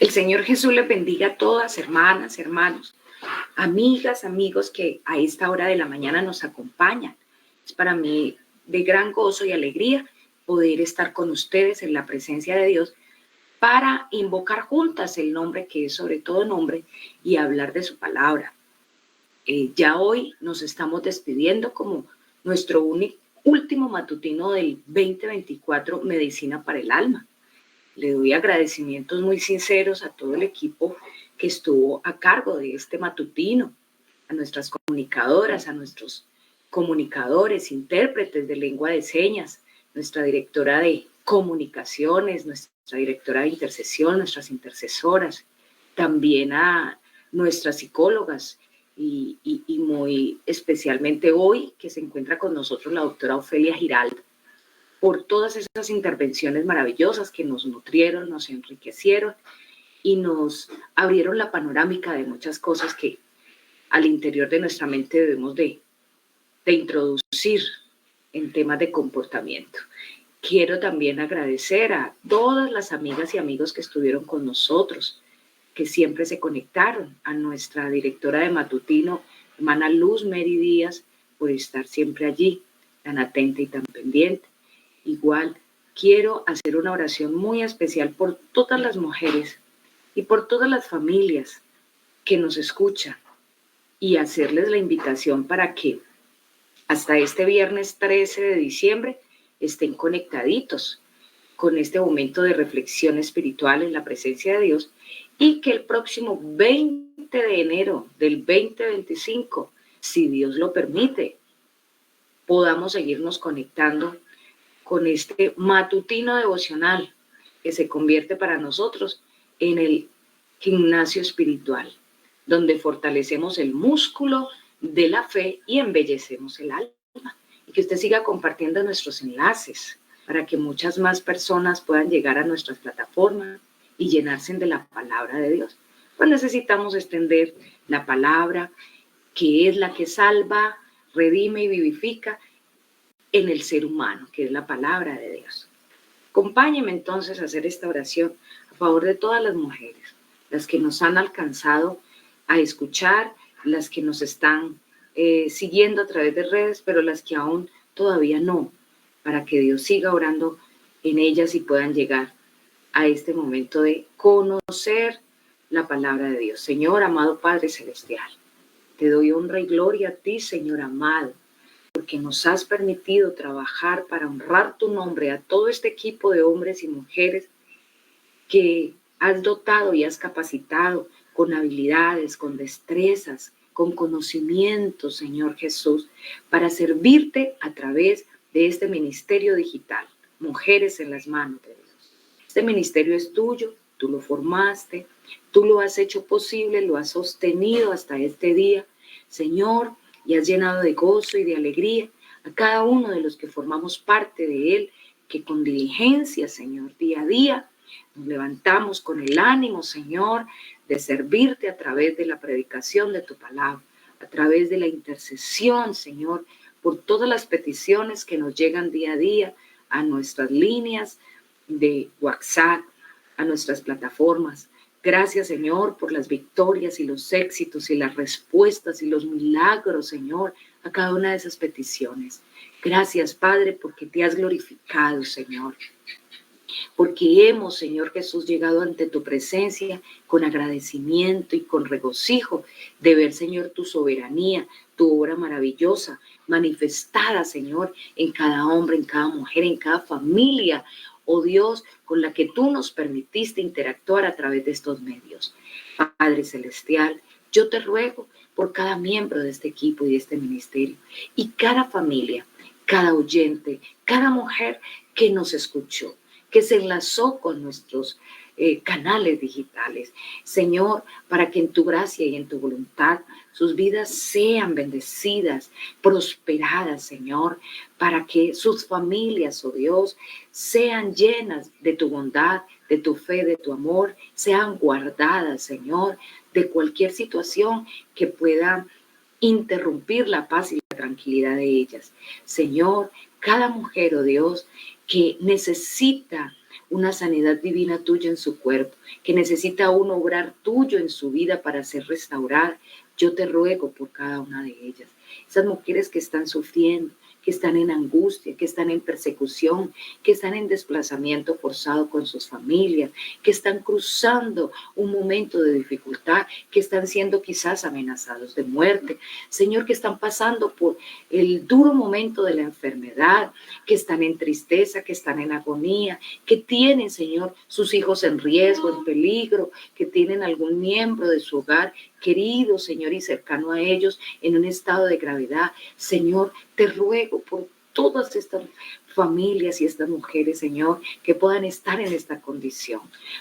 El Señor Jesús les bendiga a todas, hermanas, hermanos, amigas, amigos que a esta hora de la mañana nos acompañan. Es para mí de gran gozo y alegría poder estar con ustedes en la presencia de Dios para invocar juntas el nombre que es sobre todo nombre y hablar de su palabra. Ya hoy nos estamos despidiendo como nuestro último matutino del 2024, Medicina para el Alma. Le doy agradecimientos muy sinceros a todo el equipo que estuvo a cargo de este matutino, a nuestras comunicadoras, a nuestros comunicadores, intérpretes de lengua de señas, nuestra directora de comunicaciones, nuestra directora de intercesión, nuestras intercesoras, también a nuestras psicólogas y muy especialmente hoy que se encuentra con nosotros la doctora Ofelia Giraldo, por todas esas intervenciones maravillosas que nos nutrieron, nos enriquecieron y nos abrieron la panorámica de muchas cosas que al interior de nuestra mente debemos de introducir en temas de comportamiento. Quiero también agradecer a todas las amigas y amigos que estuvieron con nosotros, que siempre se conectaron, a nuestra directora de matutino, hermana Luz Mary Díaz, por estar siempre allí, tan atenta y tan pendiente. Igual quiero hacer una oración muy especial por todas las mujeres y por todas las familias que nos escuchan y hacerles la invitación para que hasta este viernes 13 de diciembre estén conectaditos con este momento de reflexión espiritual en la presencia de Dios y que el próximo 20 de enero del 2025, si Dios lo permite, podamos seguirnos conectando con este matutino devocional que se convierte para nosotros en el gimnasio espiritual, donde fortalecemos el músculo de la fe y embellecemos el alma. Y que usted siga compartiendo nuestros enlaces para que muchas más personas puedan llegar a nuestras plataformas y llenarse de la palabra de Dios. Pues necesitamos extender la palabra, que es la que salva, redime y vivifica en el ser humano, que es la palabra de Dios. Acompáñenme entonces a hacer esta oración a favor de todas las mujeres, las que nos han alcanzado a escuchar, las que nos están siguiendo a través de redes, pero las que aún todavía no, para que Dios siga orando en ellas y puedan llegar a este momento de conocer la palabra de Dios. Señor, amado Padre Celestial, te doy honra y gloria a ti, Señor amado, porque nos has permitido trabajar para honrar tu nombre, a todo este equipo de hombres y mujeres que has dotado y has capacitado con habilidades, con destrezas, con conocimiento, Señor Jesús, para servirte a través de este ministerio digital, Mujeres en las Manos de Dios. Este ministerio es tuyo, tú lo formaste, tú lo has hecho posible, lo has sostenido hasta este día, Señor, y has llenado de gozo y de alegría a cada uno de los que formamos parte de él, que con diligencia, Señor, día a día nos levantamos con el ánimo, Señor, de servirte a través de la predicación de tu palabra, a través de la intercesión, Señor, por todas las peticiones que nos llegan día a día a nuestras líneas de WhatsApp, a nuestras plataformas. Gracias, Señor, por las victorias y los éxitos y las respuestas y los milagros, Señor, a cada una de esas peticiones. Gracias, Padre, porque te has glorificado, Señor. Porque hemos, Señor Jesús, llegado ante tu presencia con agradecimiento y con regocijo de ver, Señor, tu soberanía, tu obra maravillosa, manifestada, Señor, en cada hombre, en cada mujer, en cada familia, oh Dios, con la que tú nos permitiste interactuar a través de estos medios. Padre Celestial, yo te ruego por cada miembro de este equipo y de este ministerio y cada familia, cada oyente, cada mujer que nos escuchó, que se enlazó con nuestros canales digitales. Señor, para que en tu gracia y en tu voluntad sus vidas sean bendecidas, prosperadas, Señor, para que sus familias, oh Dios, sean llenas de tu bondad, de tu fe, de tu amor, sean guardadas, Señor, de cualquier situación que pueda interrumpir la paz y la tranquilidad de ellas. Señor, cada mujer, oh Dios, que necesita una sanidad divina tuya en su cuerpo, que necesita un obrar tuyo en su vida para ser restaurada. Yo te ruego por cada una de ellas. Esas mujeres que están sufriendo, que están en angustia, que están en persecución, que están en desplazamiento forzado con sus familias, que están cruzando un momento de dificultad, que están siendo quizás amenazados de muerte. Señor, que están pasando por el duro momento de la enfermedad, que están en tristeza, que están en agonía, que tienen, Señor, sus hijos en riesgo, en peligro, que tienen algún miembro de su hogar querido, Señor, y cercano a ellos en un estado de gravedad. Señor, te ruego por todas estas familias y estas mujeres, Señor, que puedan estar en esta condición,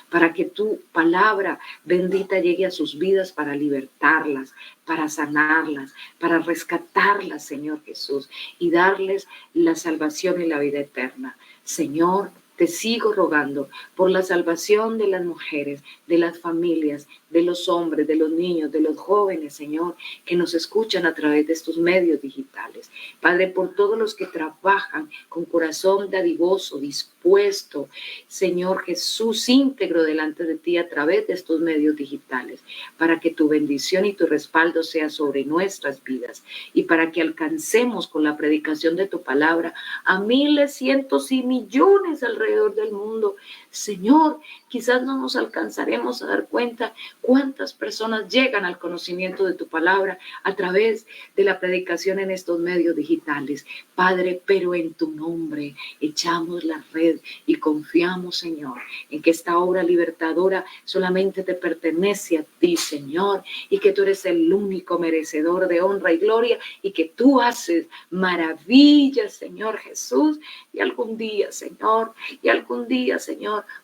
para que tu palabra bendita llegue a sus vidas para libertarlas, para sanarlas, para rescatarlas, Señor Jesús, y darles la salvación y la vida eterna. Señor, te sigo rogando por la salvación de las mujeres, de las familias, de los hombres, de los niños, de los jóvenes, Señor, que nos escuchan a través de estos medios digitales. Padre, por todos los que trabajan con corazón dadivoso, dispuesto, Señor Jesús, íntegro delante de ti a través de estos medios digitales, para que tu bendición y tu respaldo sea sobre nuestras vidas y para que alcancemos con la predicación de tu palabra a miles, cientos y millones alrededor del mundo. Señor, quizás no nos alcanzaremos a dar cuenta cuántas personas llegan al conocimiento de tu palabra a través de la predicación en estos medios digitales. Padre, pero en tu nombre echamos la red y confiamos, Señor, en que esta obra libertadora solamente te pertenece a ti, Señor, y que tú eres el único merecedor de honra y gloria y que tú haces maravillas, Señor Jesús. Y algún día, Señor,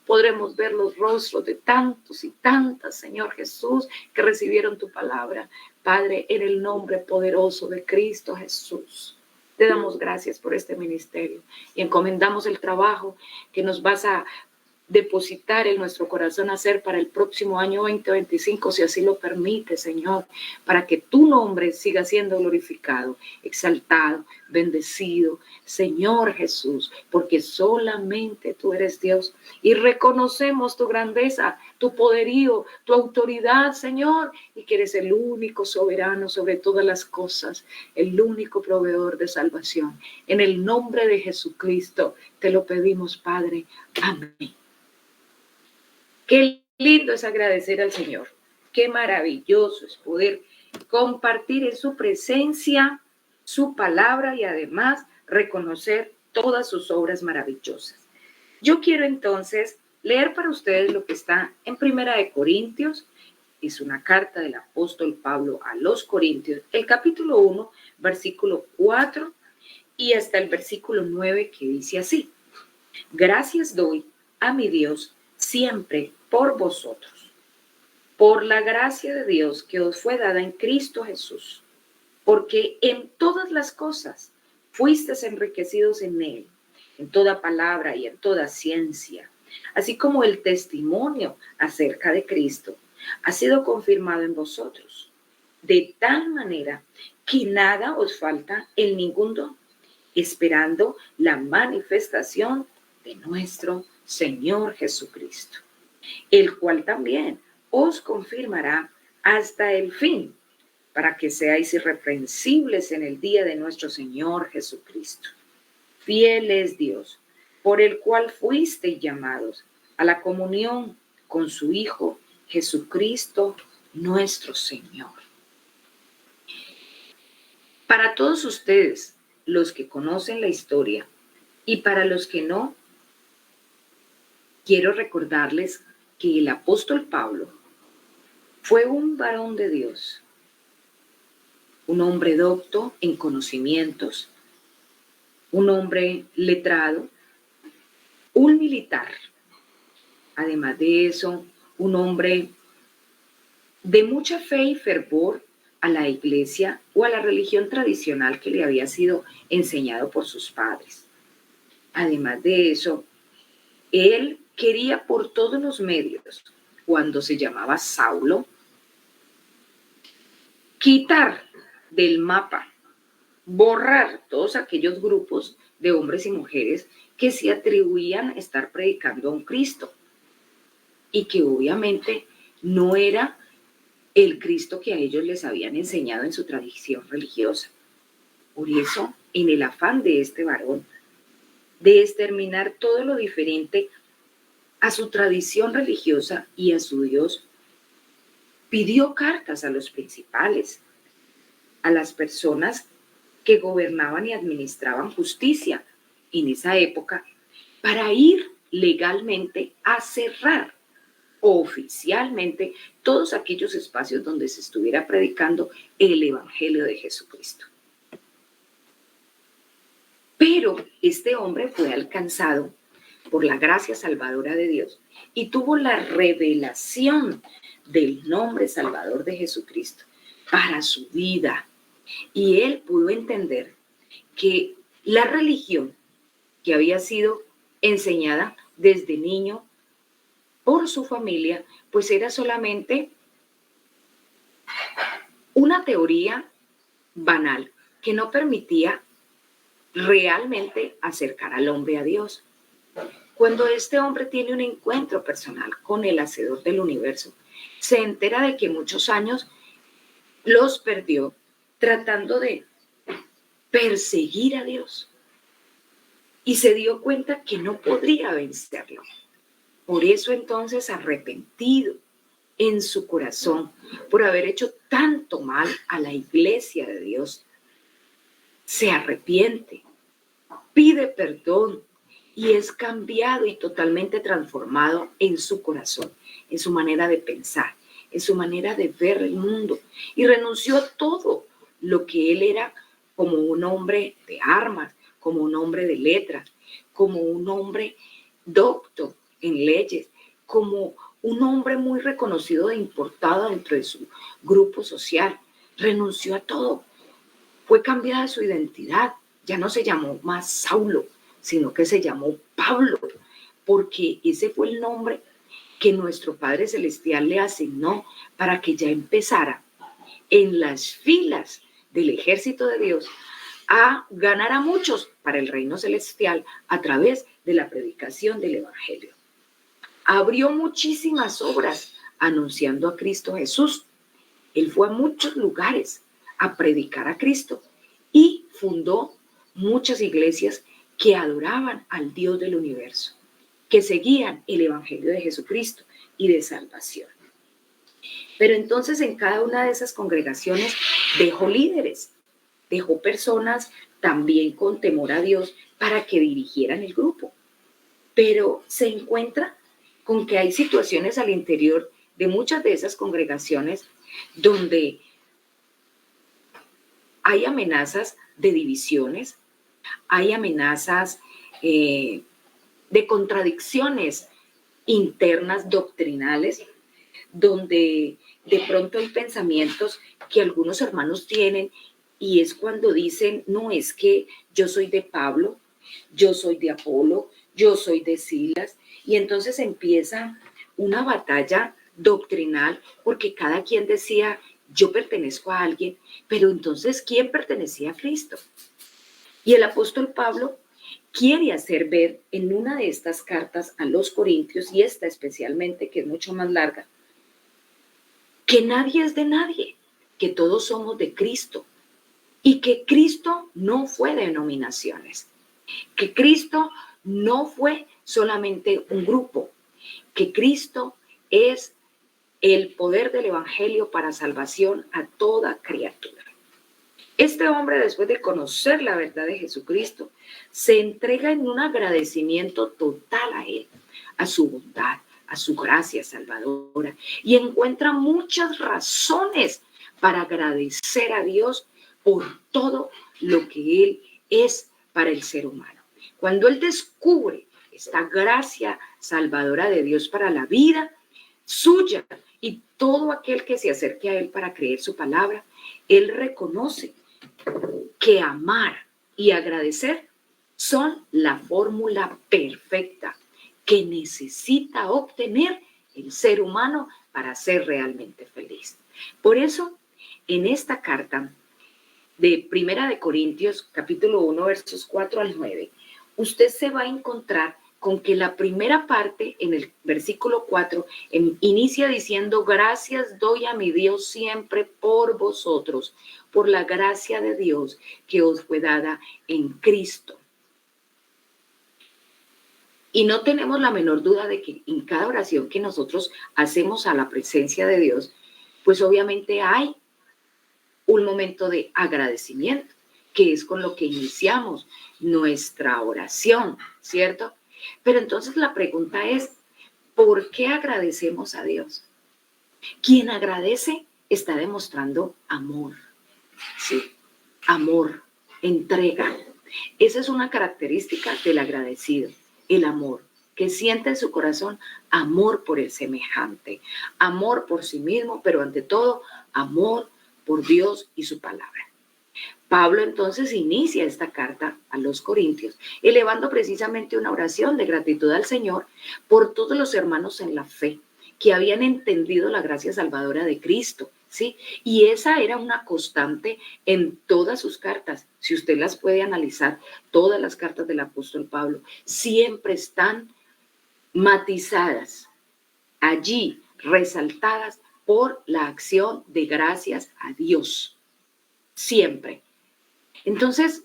podremos ver los rostros de tantos y tantas, Señor Jesús, que recibieron tu palabra. Padre, en el nombre poderoso de Cristo Jesús, te damos gracias por este ministerio y encomendamos el trabajo que nos vas a depositar en nuestro corazón hacer para el próximo año 2025, si así lo permite, Señor, para que tu nombre siga siendo glorificado, exaltado, bendecido, Señor Jesús, porque solamente tú eres Dios y reconocemos tu grandeza, tu poderío, tu autoridad, Señor, y que eres el único soberano sobre todas las cosas, el único proveedor de salvación. En el nombre de Jesucristo te lo pedimos, Padre. Amén. Qué lindo es agradecer al Señor. Qué maravilloso es poder compartir en su presencia su palabra y además reconocer todas sus obras maravillosas. Yo quiero entonces leer para ustedes lo que está en Primera de Corintios. Es una carta del apóstol Pablo a los Corintios, el capítulo 1, versículo 4 y hasta el versículo 9, que dice así: gracias doy a mi Dios siempre por vosotros, por la gracia de Dios que os fue dada en Cristo Jesús, porque en todas las cosas fuisteis enriquecidos en él, en toda palabra y en toda ciencia, así como el testimonio acerca de Cristo ha sido confirmado en vosotros, de tal manera que nada os falta en ningún don, esperando la manifestación de nuestro Señor Jesucristo, el cual también os confirmará hasta el fin, para que seáis irreprensibles en el día de nuestro Señor Jesucristo. Fiel es Dios, por el cual fuisteis llamados a la comunión con su Hijo Jesucristo nuestro Señor. Para todos ustedes, los que conocen la historia, y para los que no, quiero recordarles que el apóstol Pablo fue un varón de Dios, un hombre docto en conocimientos, un hombre letrado, un militar. Además de eso, un hombre de mucha fe y fervor a la iglesia o a la religión tradicional que le había sido enseñado por sus padres. Además de eso, él quería por todos los medios, cuando se llamaba Saulo, quitar del mapa, borrar todos aquellos grupos de hombres y mujeres que se atribuían estar predicando a un Cristo y que obviamente no era el Cristo que a ellos les habían enseñado en su tradición religiosa. Por eso, en el afán de este varón de exterminar todo lo diferente a su tradición religiosa y a su Dios, pidió cartas a los principales, a las personas que gobernaban y administraban justicia en esa época, para ir legalmente a cerrar oficialmente todos aquellos espacios donde se estuviera predicando el Evangelio de Jesucristo. Pero este hombre fue alcanzado por la gracia salvadora de Dios y tuvo la revelación del nombre salvador de Jesucristo para su vida. Y él pudo entender que la religión que había sido enseñada desde niño por su familia, pues era solamente una teoría banal que no permitía realmente acercar al hombre a Dios. Cuando este hombre tiene un encuentro personal con el Hacedor del universo, se entera de que muchos años los perdió tratando de perseguir a Dios y se dio cuenta que no podría vencerlo. Por eso entonces, arrepentido en su corazón por haber hecho tanto mal a la iglesia de Dios, se arrepiente, pide perdón y es cambiado y totalmente transformado en su corazón, en su manera de pensar, en su manera de ver el mundo, y renunció a todo lo que él era como un hombre de armas, como un hombre de letras, como un hombre docto en leyes, como un hombre muy reconocido e importado dentro de su grupo social. Renunció a todo. Fue cambiada su identidad. Ya no se llamó más Saulo, sino que se llamó Pablo, porque ese fue el nombre que nuestro Padre Celestial le asignó para que ya empezara en las filas del ejército de Dios a ganar a muchos para el reino celestial a través de la predicación del Evangelio. Abrió muchísimas obras anunciando a Cristo Jesús. Él fue a muchos lugares a predicar a Cristo y fundó muchas iglesias que adoraban al Dios del universo, que seguían el Evangelio de Jesucristo y de salvación. Pero entonces en cada una de esas congregaciones dejó líderes, dejó personas también con temor a Dios para que dirigieran el grupo. Pero se encuentra con que hay situaciones al interior de muchas de esas congregaciones donde hay amenazas de divisiones, hay amenazas de contradicciones internas doctrinales, donde de pronto hay pensamientos que algunos hermanos tienen y es cuando dicen, no, es que yo soy de Pablo, yo soy de Apolo, yo soy de Silas, y entonces empieza una batalla doctrinal porque cada quien decía, yo pertenezco a alguien, pero entonces, ¿quién pertenecía a Cristo? Y el apóstol Pablo quiere hacer ver en una de estas cartas a los Corintios, y esta especialmente, que es mucho más larga, que nadie es de nadie, que todos somos de Cristo y que Cristo no fue de denominaciones, que Cristo no fue solamente un grupo, que Cristo es el poder del Evangelio para salvación a toda criatura. Este hombre, después de conocer la verdad de Jesucristo, se entrega en un agradecimiento total a Él, a su bondad, a su gracia salvadora, y encuentra muchas razones para agradecer a Dios por todo lo que Él es para el ser humano. Cuando Él descubre esta gracia salvadora de Dios para la vida suya y todo aquel que se acerque a Él para creer su palabra, Él reconoce que amar y agradecer son la fórmula perfecta que necesita obtener el ser humano para ser realmente feliz. Por eso, en esta carta, de Primera de Corintios, capítulo 1, versos 4 al 9, usted se va a encontrar con que la primera parte, en el versículo 4, inicia diciendo: gracias doy a mi Dios siempre por vosotros, por la gracia de Dios que os fue dada en Cristo. Y no tenemos la menor duda de que en cada oración que nosotros hacemos a la presencia de Dios, pues obviamente hay un momento de agradecimiento, que es con lo que iniciamos nuestra oración, ¿cierto? Pero entonces la pregunta es, ¿por qué agradecemos a Dios? Quien agradece está demostrando amor, ¿sí? Amor, entrega. Esa es una característica del agradecido, el amor, que siente en su corazón amor por el semejante, amor por sí mismo, pero ante todo, amor por Dios y su palabra. Pablo entonces inicia esta carta a los Corintios, elevando precisamente una oración de gratitud al Señor por todos los hermanos en la fe que habían entendido la gracia salvadora de Cristo, ¿sí? Y esa era una constante en todas sus cartas. Si usted las puede analizar, todas las cartas del apóstol Pablo siempre están matizadas, allí resaltadas por la acción de gracias a Dios, siempre. Entonces,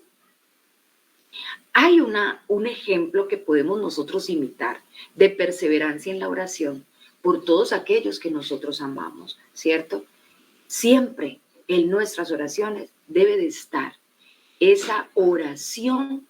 hay un ejemplo que podemos nosotros imitar de perseverancia en la oración por todos aquellos que nosotros amamos, ¿cierto? Siempre en nuestras oraciones debe de estar esa oración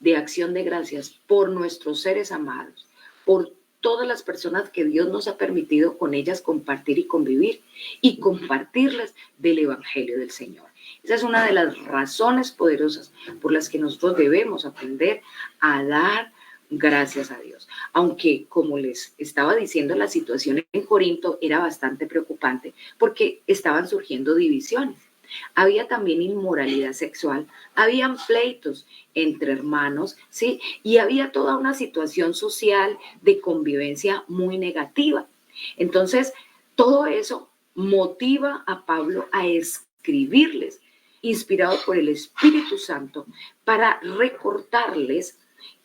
de acción de gracias por nuestros seres amados, por todas las personas que Dios nos ha permitido con ellas compartir y convivir y compartirles del Evangelio del Señor. Esa es una de las razones poderosas por las que nosotros debemos aprender a dar gracias a Dios. Aunque, como les estaba diciendo, la situación en Corinto era bastante preocupante porque estaban surgiendo divisiones. Había también inmoralidad sexual, habían pleitos entre hermanos, ¿sí? Y había toda una situación social de convivencia muy negativa. Entonces, todo eso motiva a Pablo a escribirles, inspirado por el Espíritu Santo, para recordarles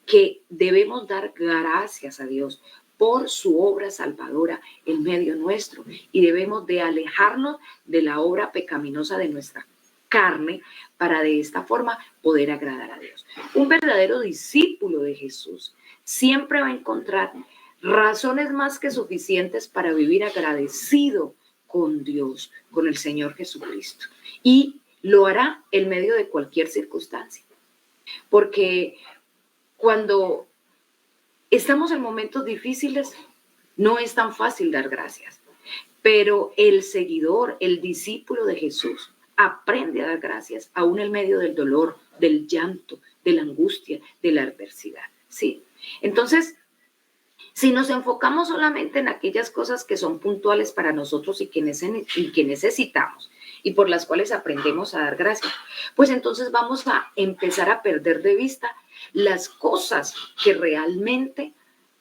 que debemos dar gracias a Dios por su obra salvadora en medio nuestro, y debemos de alejarnos de la obra pecaminosa de nuestra carne para de esta forma poder agradar a Dios. Un verdadero discípulo de Jesús siempre va a encontrar razones más que suficientes para vivir agradecido con Dios, con el Señor Jesucristo, y lo hará en medio de cualquier circunstancia, porque cuando estamos en momentos difíciles, no es tan fácil dar gracias, pero el seguidor, el discípulo de Jesús, aprende a dar gracias aún en medio del dolor, del llanto, de la angustia, de la adversidad, ¿sí? Entonces, si nos enfocamos solamente en aquellas cosas que son puntuales para nosotros y que necesitamos y por las cuales aprendemos a dar gracias, pues entonces vamos a empezar a perder de vista las cosas que realmente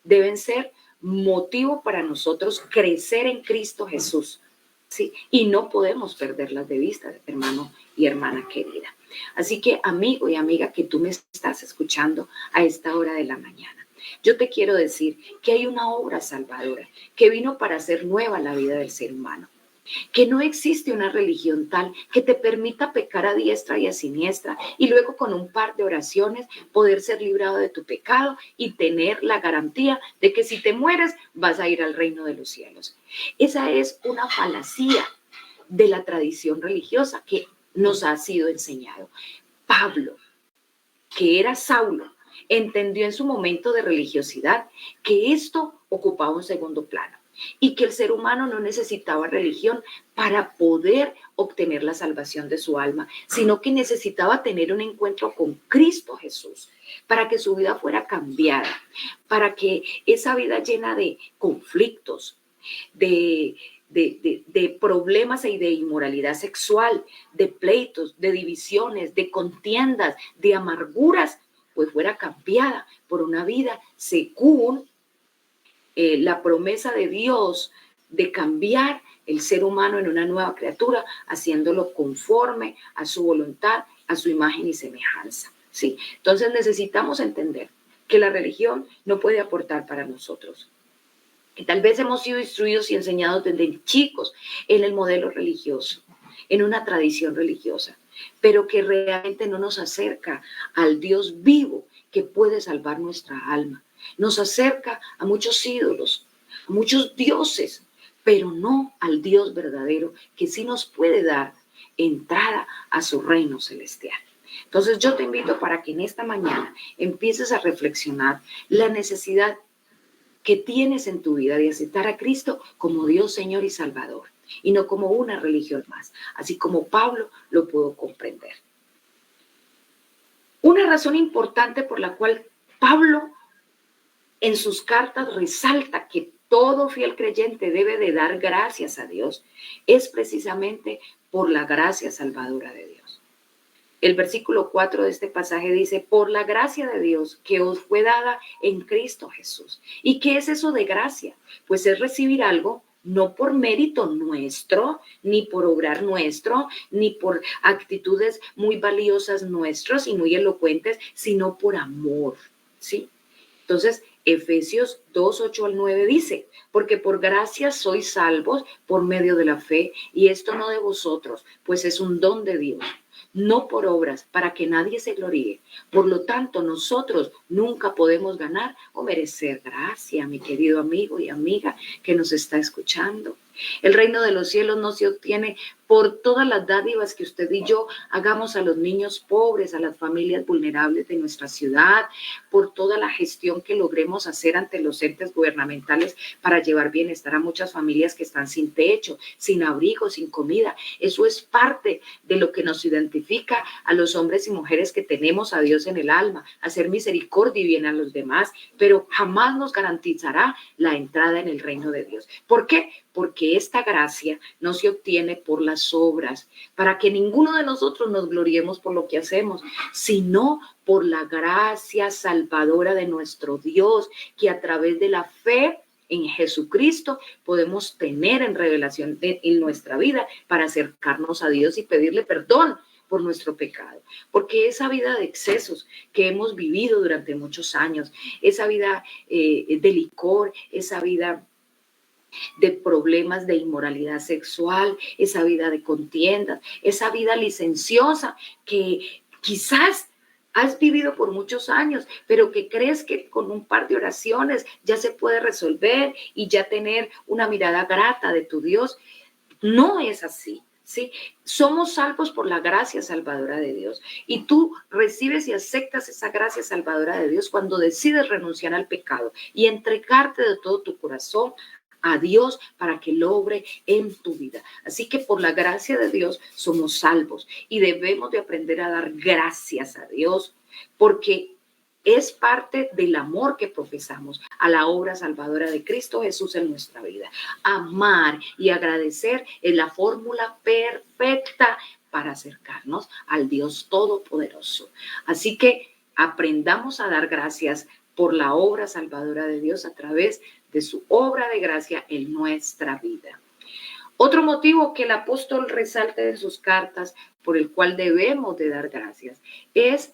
deben ser motivo para nosotros crecer en Cristo Jesús, ¿sí? Y no podemos perderlas de vista, hermano y hermana querida. Así que, amigo y amiga que tú me estás escuchando a esta hora de la mañana, yo te quiero decir que hay una obra salvadora que vino para hacer nueva la vida del ser humano. Que no existe una religión tal que te permita pecar a diestra y a siniestra y luego con un par de oraciones poder ser librado de tu pecado y tener la garantía de que si te mueres vas a ir al reino de los cielos. Esa es una falacia de la tradición religiosa que nos ha sido enseñado. Pablo, que era Saulo, entendió en su momento de religiosidad que esto ocupaba un segundo plano y que el ser humano no necesitaba religión para poder obtener la salvación de su alma, sino que necesitaba tener un encuentro con Cristo Jesús para que su vida fuera cambiada, para que esa vida llena de conflictos, de problemas y de inmoralidad sexual, de pleitos, de divisiones, de contiendas, de amarguras, pues fuera cambiada por una vida según la promesa de Dios de cambiar el ser humano en una nueva criatura, haciéndolo conforme a su voluntad, a su imagen y semejanza, ¿sí? Entonces necesitamos entender que la religión no puede aportar para nosotros, que tal vez hemos sido instruidos y enseñados desde chicos en el modelo religioso, en una tradición religiosa, pero que realmente no nos acerca al Dios vivo que puede salvar nuestra alma. Nos acerca a muchos ídolos, a muchos dioses, pero no al Dios verdadero que sí nos puede dar entrada a su reino celestial. Entonces yo te invito para que en esta mañana empieces a reflexionar la necesidad que tienes en tu vida de aceptar a Cristo como Dios, Señor y Salvador, y no como una religión más, así como Pablo lo pudo comprender. Una razón importante por la cual Pablo en sus cartas resalta que todo fiel creyente debe de dar gracias a Dios es precisamente por la gracia salvadora de Dios. El versículo 4 de este pasaje dice, por la gracia de Dios que os fue dada en Cristo Jesús. ¿Y qué es eso de gracia? Pues es recibir algo no por mérito nuestro, ni por obrar nuestro, ni por actitudes muy valiosas nuestros y muy elocuentes, sino por amor, ¿sí? Entonces, Efesios 2, 8 al 9 dice, porque por gracia sois salvos por medio de la fe, y esto no de vosotros, pues es un don de Dios, no por obras, para que nadie se gloríe. Por lo tanto, nosotros nunca podemos ganar o merecer gracia, mi querido amigo y amiga que nos está escuchando. El reino de los cielos no se obtiene por todas las dádivas que usted y yo hagamos a los niños pobres, a las familias vulnerables de nuestra ciudad, por toda la gestión que logremos hacer ante los entes gubernamentales para llevar bienestar a muchas familias que están sin techo, sin abrigo, sin comida. Eso es parte de lo que nos identifica a los hombres y mujeres que tenemos a Dios en el alma, hacer misericordia y bien a los demás, pero jamás nos garantizará la entrada en el reino de Dios. ¿Por qué? Porque esta gracia no se obtiene por las obras, para que ninguno de nosotros nos gloriemos por lo que hacemos, sino por la gracia salvadora de nuestro Dios, que a través de la fe en Jesucristo podemos tener en revelación en nuestra vida para acercarnos a Dios y pedirle perdón por nuestro pecado, porque esa vida de excesos que hemos vivido durante muchos años, esa vida de licor, esa vida de problemas de inmoralidad sexual, esa vida de contiendas, esa vida licenciosa que quizás has vivido por muchos años, pero que crees que con un par de oraciones ya se puede resolver y ya tener una mirada grata de tu Dios. No es así. ¿Sí? Somos salvos por la gracia salvadora de Dios, y tú recibes y aceptas esa gracia salvadora de Dios cuando decides renunciar al pecado y entregarte de todo tu corazón a Dios para que lo obre en tu vida. Así que por la gracia de Dios somos salvos y debemos de aprender a dar gracias a Dios, porque es parte del amor que profesamos a la obra salvadora de Cristo Jesús en nuestra vida. Amar y agradecer es la fórmula perfecta para acercarnos al Dios Todopoderoso. Así que aprendamos a dar gracias por la obra salvadora de Dios a través de su obra de gracia en nuestra vida. Otro motivo que el apóstol resalta en sus cartas, por el cual debemos de dar gracias, es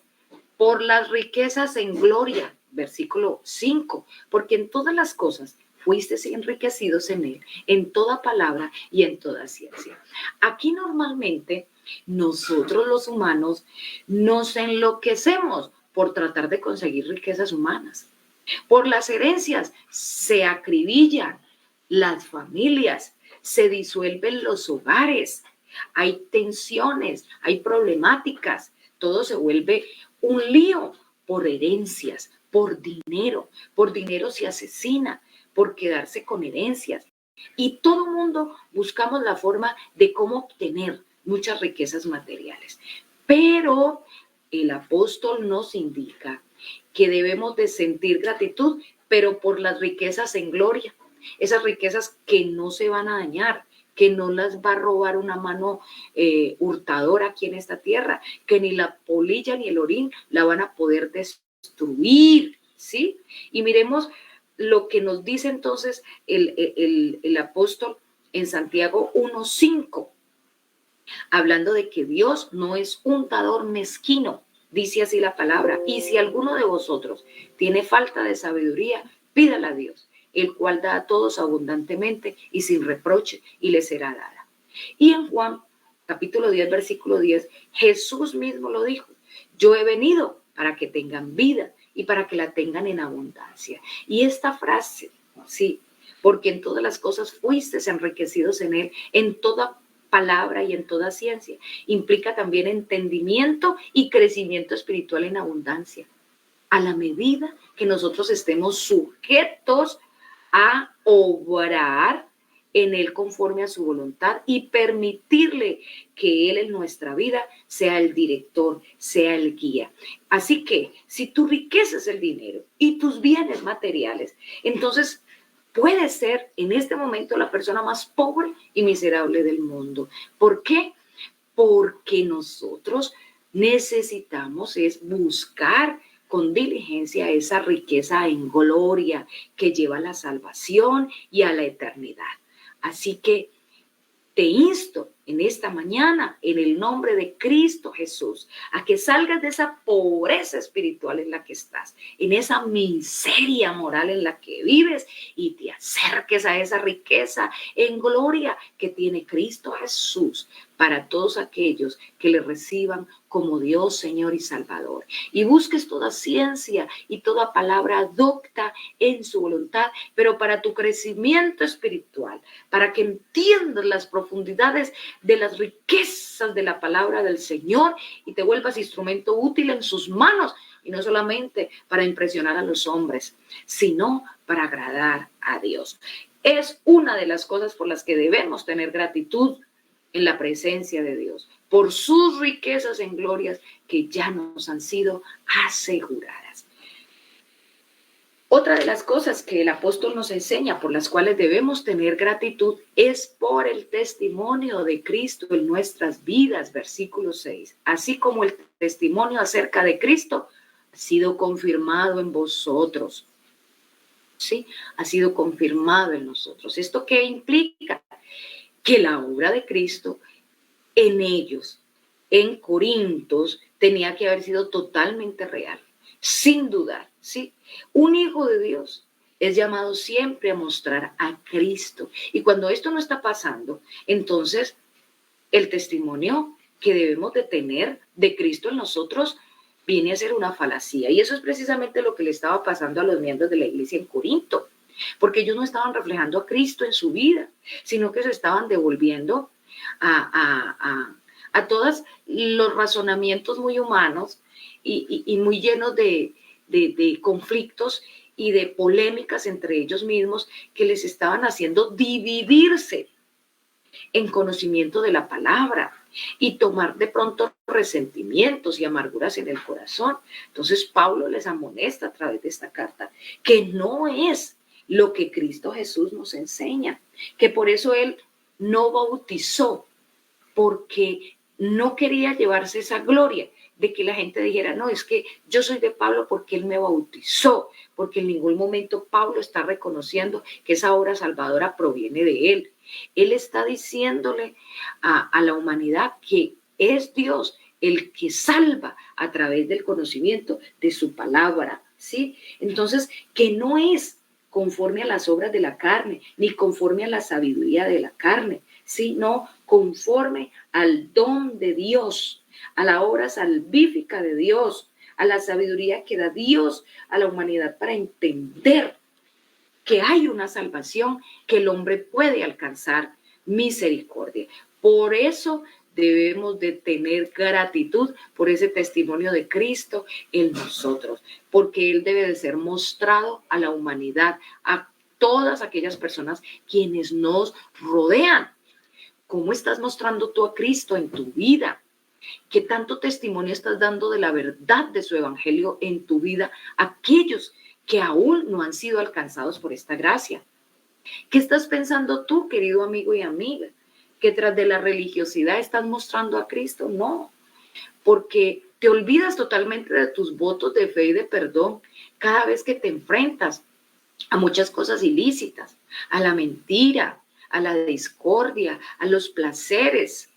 por las riquezas en gloria, versículo 5, porque en todas las cosas fuisteis enriquecidos en él, en toda palabra y en toda ciencia. Aquí normalmente nosotros los humanos nos enloquecemos por tratar de conseguir riquezas humanas. Por las herencias se acribillan las familias, se disuelven los hogares, hay tensiones, hay problemáticas, todo se vuelve un lío por herencias, por dinero se asesina, por quedarse con herencias. Y todo mundo buscamos la forma de cómo obtener muchas riquezas materiales. Pero el apóstol nos indica que debemos de sentir gratitud, pero por las riquezas en gloria, esas riquezas que no se van a dañar, que no las va a robar una mano hurtadora aquí en esta tierra, que ni la polilla ni el orín la van a poder destruir, ¿sí? Y miremos lo que nos dice entonces el apóstol en Santiago 1:5, hablando de que Dios no es un dador mezquino, dice así la palabra, y si alguno de vosotros tiene falta de sabiduría, pídala a Dios, el cual da a todos abundantemente y sin reproche, y le será dada. Y en Juan capítulo 10, versículo 10, Jesús mismo lo dijo: yo he venido para que tengan vida y para que la tengan en abundancia. Y esta frase, sí, porque en todas las cosas fuisteis enriquecidos en él, en toda palabra y en toda ciencia, implica también entendimiento y crecimiento espiritual en abundancia. A la medida que nosotros estemos sujetos a obrar en él conforme a su voluntad y permitirle que él en nuestra vida sea el director, sea el guía. Así que si tu riqueza es el dinero y tus bienes materiales, entonces puedes ser en este momento la persona más pobre y miserable del mundo. ¿Por qué? Porque nosotros necesitamos es buscar con diligencia esa riqueza en gloria que lleva a la salvación y a la eternidad. Así que te insto en esta mañana, en el nombre de Cristo Jesús, a que salgas de esa pobreza espiritual en la que estás, en esa miseria moral en la que vives, y te acerques a esa riqueza en gloria que tiene Cristo Jesús para todos aquellos que le reciban como Dios, Señor y Salvador. Y busques toda ciencia y toda palabra docta en su voluntad, pero para tu crecimiento espiritual, para que entiendas las profundidades de las riquezas de la palabra del Señor y te vuelvas instrumento útil en sus manos, y no solamente para impresionar a los hombres, sino para agradar a Dios. Es una de las cosas por las que debemos tener gratitud en la presencia de Dios, por sus riquezas en glorias que ya nos han sido aseguradas. Otra de las cosas que el apóstol nos enseña, por las cuales debemos tener gratitud, es por el testimonio de Cristo en nuestras vidas, versículo 6. Así como el testimonio acerca de Cristo ha sido confirmado en vosotros. Sí, ha sido confirmado en nosotros. ¿Esto qué implica? Que la obra de Cristo en ellos, en Corintios, tenía que haber sido totalmente real, sin dudar, ¿sí? Un hijo de Dios es llamado siempre a mostrar a Cristo. Y cuando esto no está pasando, entonces el testimonio que debemos de tener de Cristo en nosotros viene a ser una falacia. Y eso es precisamente lo que le estaba pasando a los miembros de la iglesia en Corinto, porque ellos no estaban reflejando a Cristo en su vida, sino que se estaban devolviendo a todos los razonamientos muy humanos y muy llenos de conflictos y de polémicas entre ellos mismos, que les estaban haciendo dividirse en conocimiento de la palabra y tomar de pronto resentimientos y amarguras en el corazón. Entonces Pablo les amonesta a través de esta carta que no es lo que Cristo Jesús nos enseña, que por eso él no bautizó, porque no quería llevarse esa gloria de que la gente dijera: no, es que yo soy de Pablo porque él me bautizó, porque en ningún momento Pablo está reconociendo que esa obra salvadora proviene de él. Él está diciéndole a la humanidad que es Dios el que salva a través del conocimiento de su palabra, ¿sí? Entonces, que no es conforme a las obras de la carne, ni conforme a la sabiduría de la carne, sino conforme al don de Dios, a la obra salvífica de Dios, a la sabiduría que da Dios a la humanidad para entender que hay una salvación que el hombre puede alcanzar misericordia. Por eso debemos de tener gratitud por ese testimonio de Cristo en nosotros, porque él debe de ser mostrado a la humanidad, a todas aquellas personas quienes nos rodean. ¿Cómo estás mostrando tú a Cristo en tu vida? ¿Qué tanto testimonio estás dando de la verdad de su evangelio en tu vida a aquellos que aún no han sido alcanzados por esta gracia? ¿Qué estás pensando tú, querido amigo y amiga? ¿Que tras de la religiosidad estás mostrando a Cristo? No, porque te olvidas totalmente de tus votos de fe y de perdón cada vez que te enfrentas a muchas cosas ilícitas, a la mentira, a la discordia, a los placeres,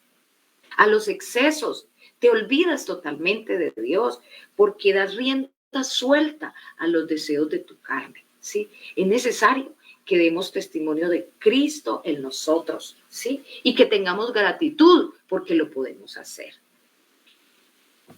a los excesos. Te olvidas totalmente de Dios porque das rienda suelta a los deseos de tu carne, ¿sí? Es necesario que demos testimonio de Cristo en nosotros, ¿sí? Y que tengamos gratitud porque lo podemos hacer.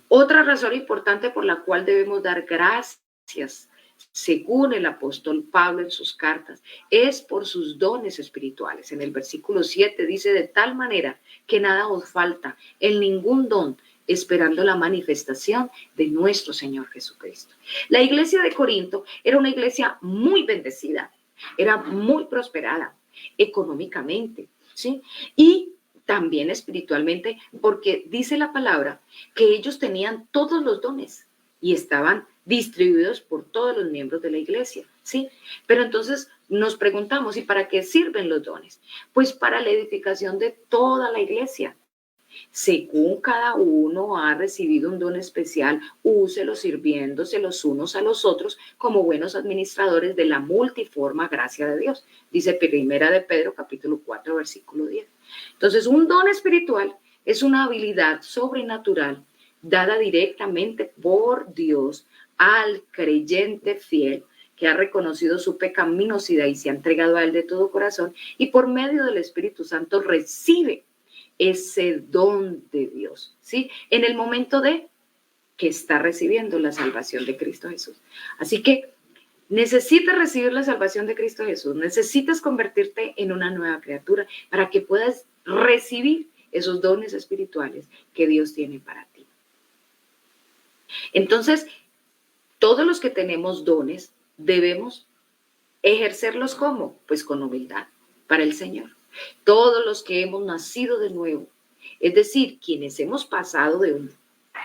Otra razón importante por la cual debemos dar gracias, según el apóstol Pablo en sus cartas, es por sus dones espirituales. En el versículo 7 dice: de tal manera que nada os falta en ningún don, esperando la manifestación de nuestro Señor Jesucristo. La iglesia de Corinto era una iglesia muy bendecida, era muy prosperada económicamente, ¿sí? Y también espiritualmente, porque dice la palabra que ellos tenían todos los dones y estaban distribuidos por todos los miembros de la iglesia, ¿sí? Pero entonces nos preguntamos, ¿y para qué sirven los dones? Pues para la edificación de toda la iglesia. Según cada uno ha recibido un don especial, úselo sirviéndose los unos a los otros como buenos administradores de la multiforme gracia de Dios. Dice Primera de Pedro, capítulo 4, versículo 10. Entonces, un don espiritual es una habilidad sobrenatural dada directamente por Dios al creyente fiel que ha reconocido su pecaminosidad y se ha entregado a Él de todo corazón, y por medio del Espíritu Santo recibe ese don de Dios, ¿sí? En el momento de que está recibiendo la salvación de Cristo Jesús. Así que necesitas recibir la salvación de Cristo Jesús, necesitas convertirte en una nueva criatura para que puedas recibir esos dones espirituales que Dios tiene para ti. Entonces, todos los que tenemos dones debemos ejercerlos ¿cómo? Pues con humildad para el Señor. Todos los que hemos nacido de nuevo, es decir, quienes hemos pasado de un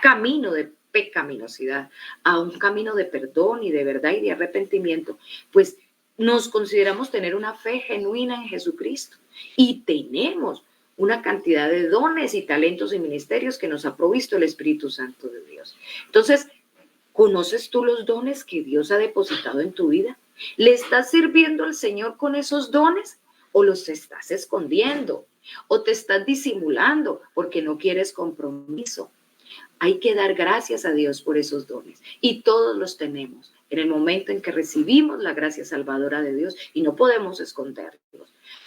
camino de pecaminosidad a un camino de perdón y de verdad y de arrepentimiento, pues nos consideramos tener una fe genuina en Jesucristo y tenemos una cantidad de dones y talentos y ministerios que nos ha provisto el Espíritu Santo de Dios. Entonces, ¿conoces tú los dones que Dios ha depositado en tu vida? ¿Le estás sirviendo al Señor con esos dones o los estás escondiendo? ¿O te estás disimulando porque no quieres compromiso? Hay que dar gracias a Dios por esos dones y todos los tenemos en el momento en que recibimos la gracia salvadora de Dios y no podemos esconderlos.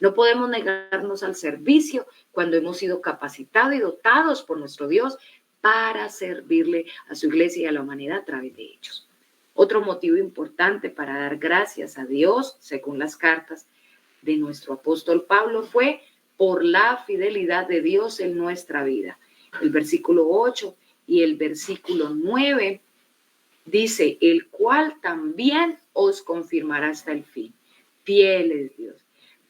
No podemos negarnos al servicio cuando hemos sido capacitados y dotados por nuestro Dios para servirle a su iglesia y a la humanidad a través de ellos. Otro motivo importante para dar gracias a Dios, según las cartas de nuestro apóstol Pablo, fue por la fidelidad de Dios en nuestra vida. El versículo 8 y el versículo 9 dice: el cual también os confirmará hasta el fin. Fiel es Dios.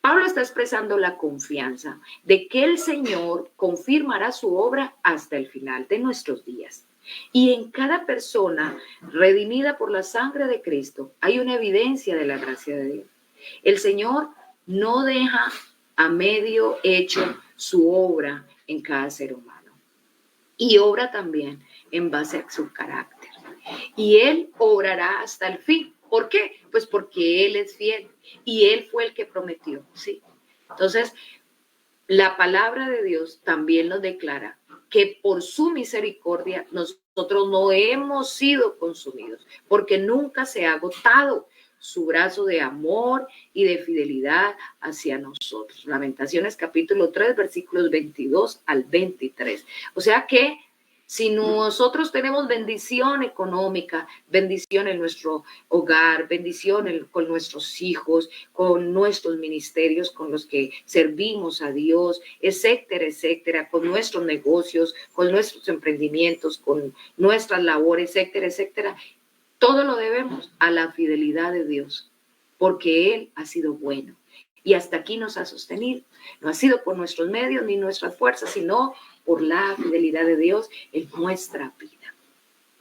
Pablo está expresando la confianza de que el Señor confirmará su obra hasta el final de nuestros días. Y en cada persona redimida por la sangre de Cristo hay una evidencia de la gracia de Dios. El Señor no deja a medio hecho su obra en cada ser humano. Y obra también en base a su carácter. Y Él obrará hasta el fin. ¿Por qué? Pues porque Él es fiel y Él fue el que prometió, ¿sí? Entonces, la palabra de Dios también nos declara que por su misericordia nosotros no hemos sido consumidos, porque nunca se ha agotado su brazo de amor y de fidelidad hacia nosotros. Lamentaciones capítulo 3, versículos 22 al 23. O sea que si nosotros tenemos bendición económica, bendición en nuestro hogar, bendición con nuestros hijos, con nuestros ministerios con los que servimos a Dios, etcétera, etcétera, con nuestros negocios, con nuestros emprendimientos, con nuestras labores, etcétera, etcétera, todo lo debemos a la fidelidad de Dios, porque Él ha sido bueno y hasta aquí nos ha sostenido. No ha sido por nuestros medios ni nuestras fuerzas, sino por la fidelidad de Dios en nuestra vida.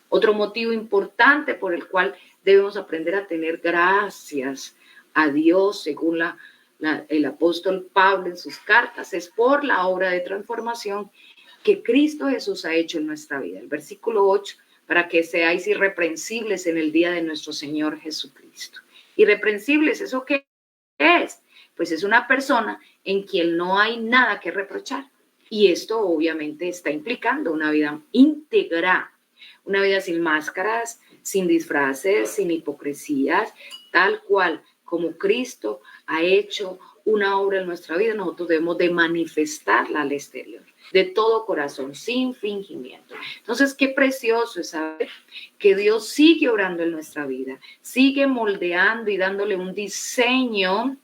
Otro motivo importante por el cual debemos aprender a tener gracias a Dios, según el apóstol Pablo en sus cartas, es por la obra de transformación que Cristo Jesús ha hecho en nuestra vida. El versículo 8, para que seáis irreprensibles en el día de nuestro Señor Jesucristo. Irreprensibles, ¿eso qué es? Pues es una persona en quien no hay nada que reprochar. Y esto obviamente está implicando una vida íntegra, una vida sin máscaras, sin disfraces, sin hipocresías, tal cual como Cristo ha hecho una obra en nuestra vida, nosotros debemos de manifestarla al exterior, de todo corazón, sin fingimiento. Entonces, qué precioso es saber que Dios sigue orando en nuestra vida, sigue moldeando y dándole un diseño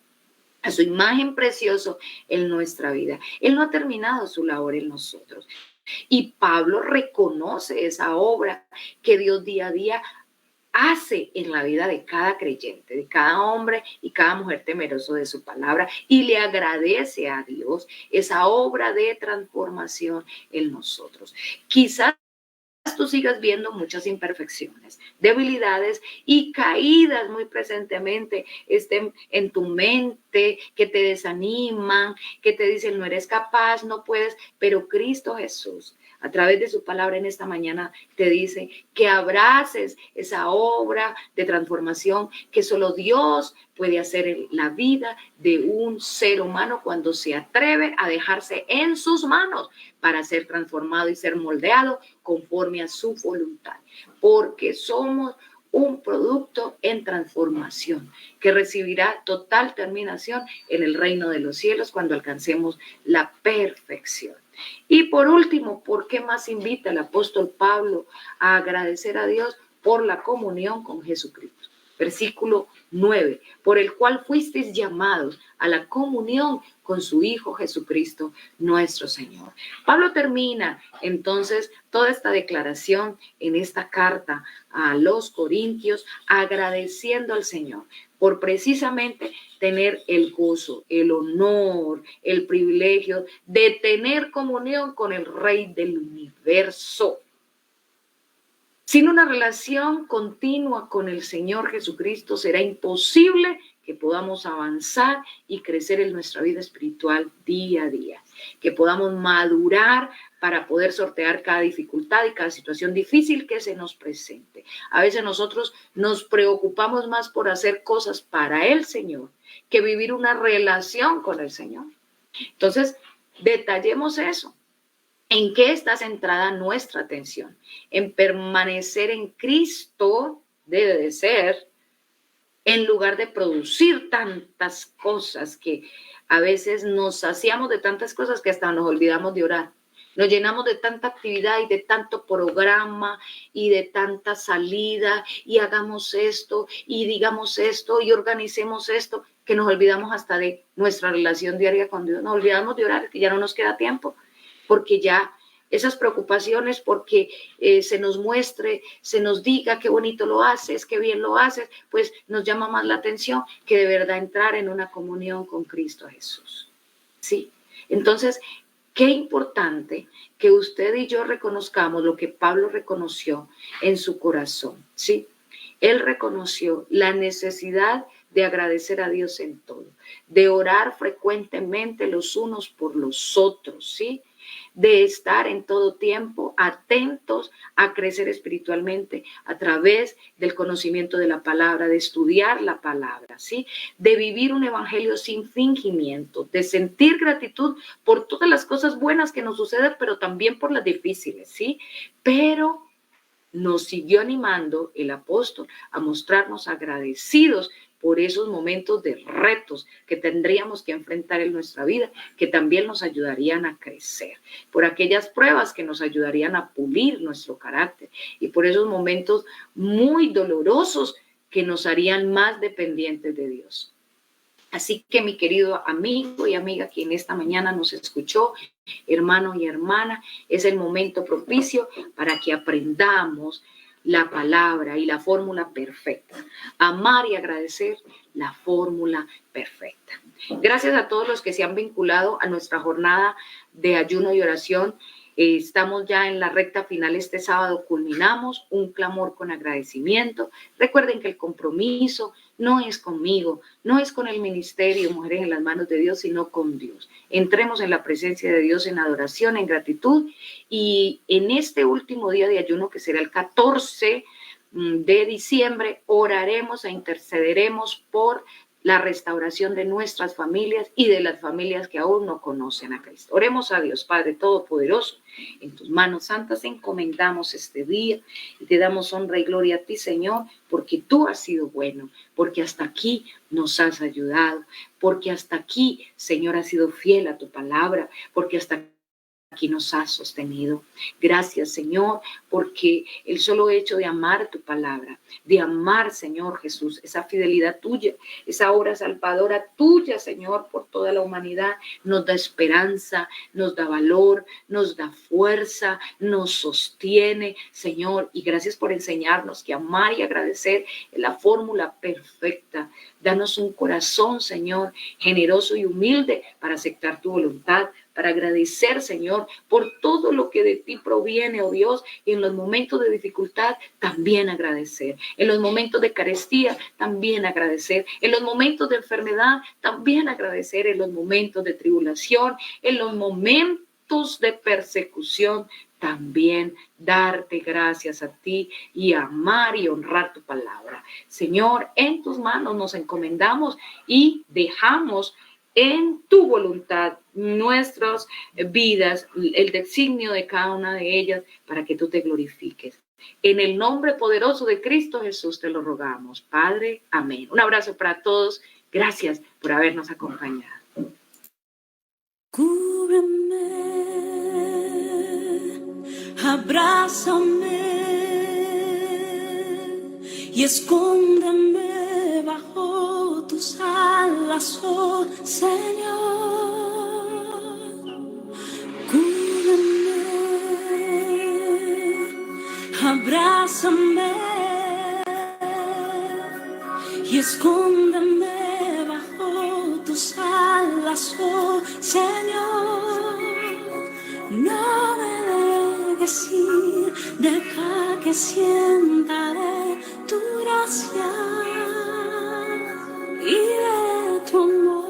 a su imagen precioso en nuestra vida. Él no ha terminado su labor en nosotros. Y Pablo reconoce esa obra que Dios día a día hace en la vida de cada creyente, de cada hombre y cada mujer temeroso de su palabra, y le agradece a Dios esa obra de transformación en nosotros. Quizás tú sigas viendo muchas imperfecciones, debilidades y caídas muy presentemente estén en tu mente, que te desaniman, que te dicen no eres capaz, no puedes, pero Cristo Jesús a través de su palabra en esta mañana te dice que abraces esa obra de transformación que solo Dios puede hacer en la vida de un ser humano cuando se atreve a dejarse en sus manos para ser transformado y ser moldeado conforme a su voluntad, porque somos un producto en transformación que recibirá total terminación en el reino de los cielos cuando alcancemos la perfección. Y por último, ¿por qué más invita el apóstol Pablo a agradecer a Dios? Por la comunión con Jesucristo. Versículo 9, por el cual fuisteis llamados a la comunión con su Hijo Jesucristo, nuestro Señor. Pablo termina entonces toda esta declaración en esta carta a los Corintios agradeciendo al Señor por precisamente tener el gozo, el honor, el privilegio de tener comunión con el Rey del universo. Sin una relación continua con el Señor Jesucristo será imposible que podamos avanzar y crecer en nuestra vida espiritual día a día, que podamos madurar para poder sortear cada dificultad y cada situación difícil que se nos presente. A veces nosotros nos preocupamos más por hacer cosas para el Señor que vivir una relación con el Señor. Entonces, detallemos eso. ¿En qué está centrada nuestra atención? En permanecer en Cristo, debe de ser, en lugar de producir tantas cosas que a veces nos saciamos de tantas cosas que hasta nos olvidamos de orar. Nos llenamos de tanta actividad y de tanto programa y de tanta salida y hagamos esto y digamos esto y organicemos esto que nos olvidamos hasta de nuestra relación diaria con Dios. Nos olvidamos de orar, que ya no nos queda tiempo, porque ya esas preocupaciones porque se nos muestre, se nos diga qué bonito lo haces, qué bien lo haces, pues nos llama más la atención que de verdad entrar en una comunión con Cristo Jesús. ¿Sí? Entonces, qué importante que usted y yo reconozcamos lo que Pablo reconoció en su corazón. ¿Sí? Él reconoció la necesidad de agradecer a Dios en todo, de orar frecuentemente los unos por los otros, ¿sí? De estar en todo tiempo atentos a crecer espiritualmente a través del conocimiento de la palabra, de estudiar la palabra, ¿sí? De vivir un evangelio sin fingimiento, de sentir gratitud por todas las cosas buenas que nos suceden, pero también por las difíciles, ¿sí? Pero nos siguió animando el apóstol a mostrarnos agradecidos por esos momentos de retos que tendríamos que enfrentar en nuestra vida, que también nos ayudarían a crecer, por aquellas pruebas que nos ayudarían a pulir nuestro carácter y por esos momentos muy dolorosos que nos harían más dependientes de Dios. Así que mi querido amigo y amiga que en esta mañana nos escuchó, hermano y hermana, es el momento propicio para que aprendamos la palabra y la fórmula perfecta. Amar y agradecer, la fórmula perfecta. Gracias a todos los que se han vinculado a nuestra jornada de ayuno y oración. Estamos ya en la recta final. Este sábado culminamos un clamor con agradecimiento. Recuerden que el compromiso no es conmigo, no es con el ministerio Mujeres en las Manos de Dios, sino con Dios. Entremos en la presencia de Dios en adoración, en gratitud, y en este último día de ayuno, que será el 14 de diciembre oraremos e intercederemos por la restauración de nuestras familias y de las familias que aún no conocen a Cristo. Oremos a Dios, Padre Todopoderoso. En tus manos santas encomendamos este día y te damos honra y gloria a ti, Señor, porque tú has sido bueno, porque hasta aquí nos has ayudado, porque hasta aquí, Señor, has sido fiel a tu palabra, porque hasta aquí nos has sostenido. Gracias, Señor, porque el solo hecho de amar tu palabra, de amar, Señor Jesús, esa fidelidad tuya, esa obra salvadora tuya, Señor, por toda la humanidad, nos da esperanza, nos da valor, nos da fuerza, nos sostiene, Señor, y gracias por enseñarnos que amar y agradecer es la fórmula perfecta. Danos un corazón, Señor, generoso y humilde para aceptar tu voluntad, para agradecer, Señor, por todo lo que de ti proviene, oh Dios, y en los momentos de dificultad también agradecer, en los momentos de carestía también agradecer, en los momentos de enfermedad también agradecer, en los momentos de tribulación, en los momentos de persecución también darte gracias a ti y amar y honrar tu palabra. Señor, en tus manos nos encomendamos y dejamos en tu voluntad nuestras vidas, el designio de cada una de ellas, para que tú te glorifiques. En el nombre poderoso de Cristo Jesús te lo rogamos, Padre. Amén. Un abrazo para todos. Gracias por habernos acompañado. Cúbreme, abrázame y escóndeme bajo tus alas, oh Señor. Cúbreme, abrázame y escóndeme bajo tus alas, oh Señor. No me dejes ir, deja que sienta de tu gracia y de tu amor.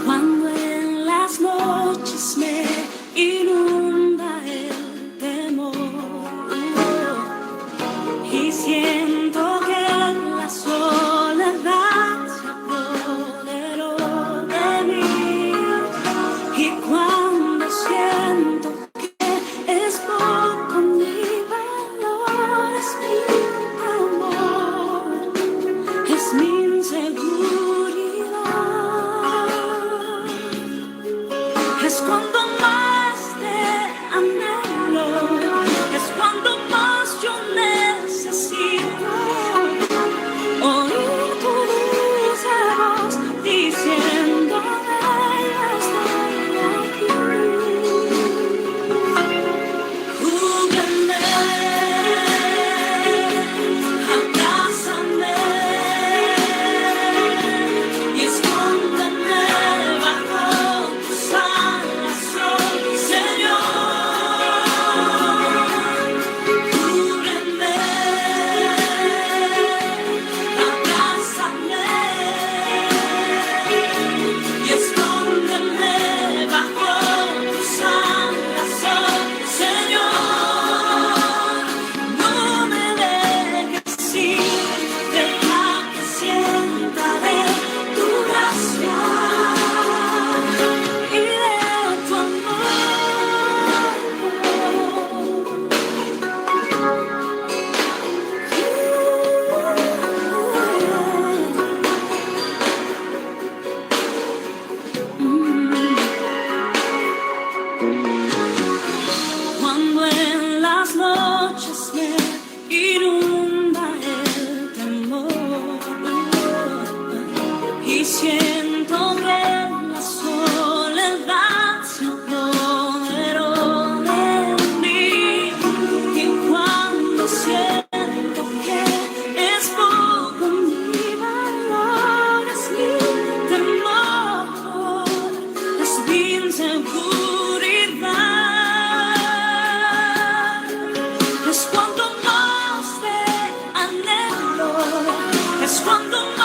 Cuando en las noches me inunda el temor y siento que la soledad se apoderó de mí, y cuando siento que es poco mi valor, es mi amor, es mi inseguridad, es cuando más te anhelo, es cuando más yo necesito oír tu dulce voz diciéndome: estoy aquí. Cúbreme, abrázame y escóndeme bajo tus alas, oh Señor. Cúbreme, abrázame y escóndeme bajo tus alas, oh Señor. No me dejes ir, deja que sienta de tu gracia y de tu amor. Cuando en las noches me inunda el temor y siento que la soledad se apoderó de mí, y cuando siento que es poco mi valor, es mi temor, es mi inseguridad, siento